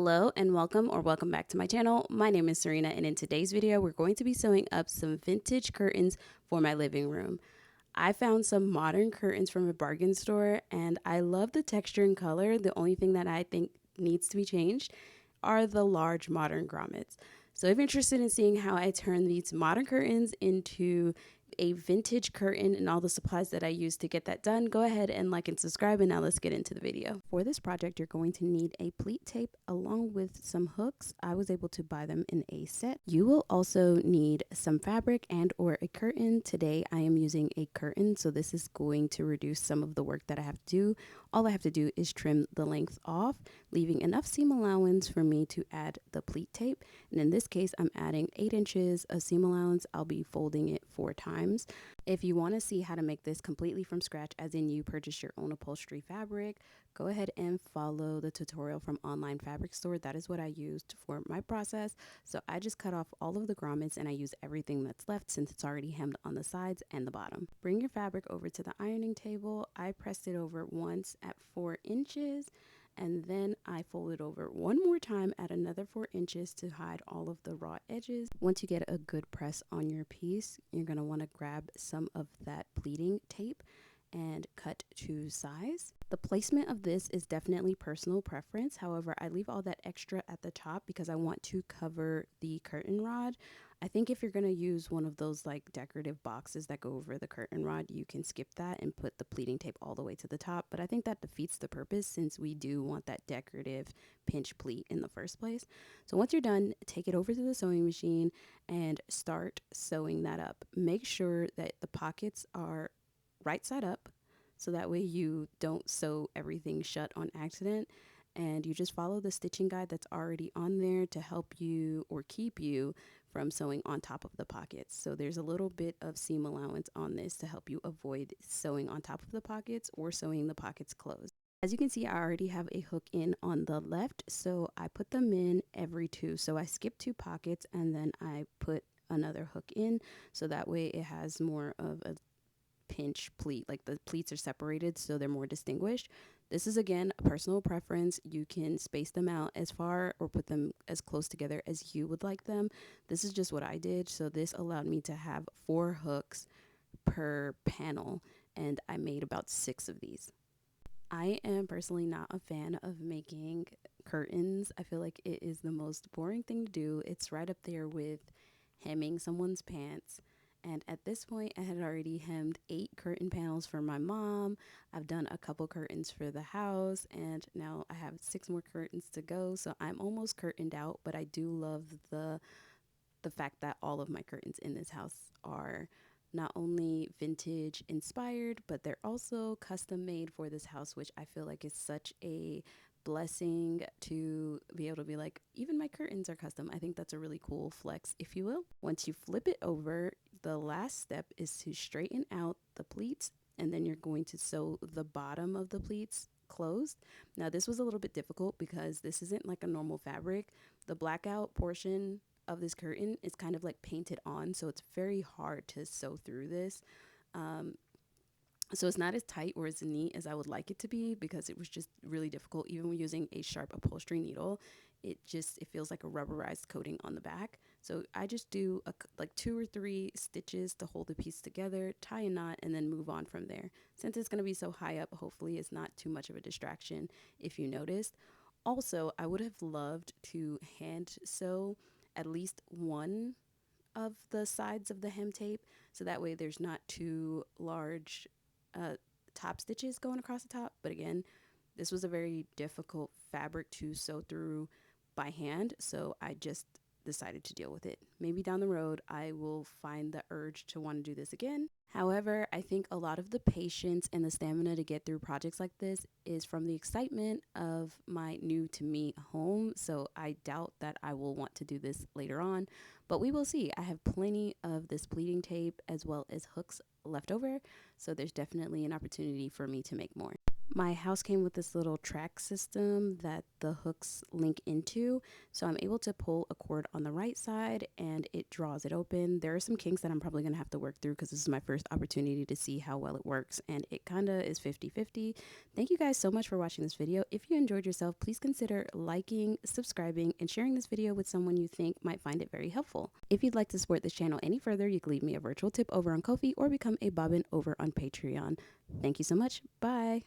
Hello and welcome back to my channel. My name is SewRena, and in today's video we're going to be sewing up some vintage curtains for my living room. I found some modern curtains from a bargain store and I love the texture and color. The only thing that I think needs to be changed are the large modern grommets. So if you're interested in seeing how I turn these modern curtains into a vintage curtain and all the supplies that I use to get that done, go ahead and like and subscribe, and now let's get into the video. For this project, you're going to need a pleat tape along with some hooks. I was able to buy them in a set. You will also need some fabric and or a curtain. Today I am using a curtain, so this is going to reduce some of the work that I have to do. All I have to do is trim the length off, leaving enough seam allowance for me to add the pleat tape. And in this case, I'm adding 8 inches of seam allowance. I'll be folding it 4 times. If you want to see how to make this completely from scratch, as in you purchase your own upholstery fabric, go ahead and follow the tutorial from Online Fabric Store. That is what I used for my process. So I just cut off all of the grommets and I use everything that's left since it's already hemmed on the sides and the bottom. Bring your fabric over to the ironing table. I pressed it over once at 4 inches. And then I fold it over one more time at another 4 inches to hide all of the raw edges. Once you get a good press on your piece, you're going to want to grab some of that pleating tape and cut to size. The placement of this is definitely personal preference. However, I leave all that extra at the top because I want to cover the curtain rod. I think if you're going to use one of those like decorative boxes that go over the curtain rod, you can skip that and put the pleating tape all the way to the top. But I think that defeats the purpose since we do want that decorative pinch pleat in the first place. So once you're done, take it over to the sewing machine and start sewing that up. Make sure that the pockets are right side up, so that way you don't sew everything shut on accident, and you just follow the stitching guide that's already on there to help you or keep you from sewing on top of the pockets. So there's a little bit of seam allowance on this to help you avoid sewing on top of the pockets or sewing the pockets closed. As you can see, I already have a hook in on the left, so I put them in every 2. So I skip 2 pockets and then I put another hook in, so that way it has more of a pinch pleat, like the pleats are separated so they're more distinguished. This is again a personal preference. You can space them out as far or put them as close together as you would like them. This is just what I did, so this allowed me to have 4 hooks per panel, and I made about 6 of these. I am personally not a fan of making curtains. I feel like it is the most boring thing to do. It's right up there with hemming someone's pants. And at this point, I had already hemmed 8 curtain panels for my mom. I've done a couple curtains for the house, and now I have 6 more curtains to go. So I'm almost curtained out, but I do love the fact that all of my curtains in this house are not only vintage inspired, but they're also custom made for this house, which I feel like is such a blessing to be able to be like, even my curtains are custom. I think that's a really cool flex, if you will. Once you flip it over, the last step is to straighten out the pleats, and then you're going to sew the bottom of the pleats closed. Now this was a little bit difficult because this isn't like a normal fabric. The blackout portion of this curtain is kind of like painted on, so it's very hard to sew through this. So it's not as tight or as neat as I would like it to be because it was just really difficult. Even when using a sharp upholstery needle, it feels like a rubberized coating on the back. So I just do like 2 or 3 stitches to hold the piece together, tie a knot, and then move on from there. Since it's going to be so high up, hopefully it's not too much of a distraction if you noticed. Also, I would have loved to hand sew at least one of the sides of the hem tape, so that way there's not 2 large top stitches going across the top. But again, this was a very difficult fabric to sew through by hand, so I just decided to deal with it. Maybe down the road I will find the urge to want to do this again. However, I think a lot of the patience and the stamina to get through projects like this is from the excitement of my new to me home, so I doubt that I will want to do this later on, but we will see. I have plenty of this pleating tape as well as hooks left over, so there's definitely an opportunity for me to make more. My house came with this little track system that the hooks link into, so I'm able to pull a cord on the right side and it draws it open. There are some kinks that I'm probably going to have to work through because this is my first opportunity to see how well it works, and it kind of is 50-50. Thank you guys so much for watching this video. If you enjoyed yourself, please consider liking, subscribing, and sharing this video with someone you think might find it very helpful. If you'd like to support this channel any further, you can leave me a virtual tip over on Ko-fi or become a bobbin over on Patreon. Thank you so much. Bye.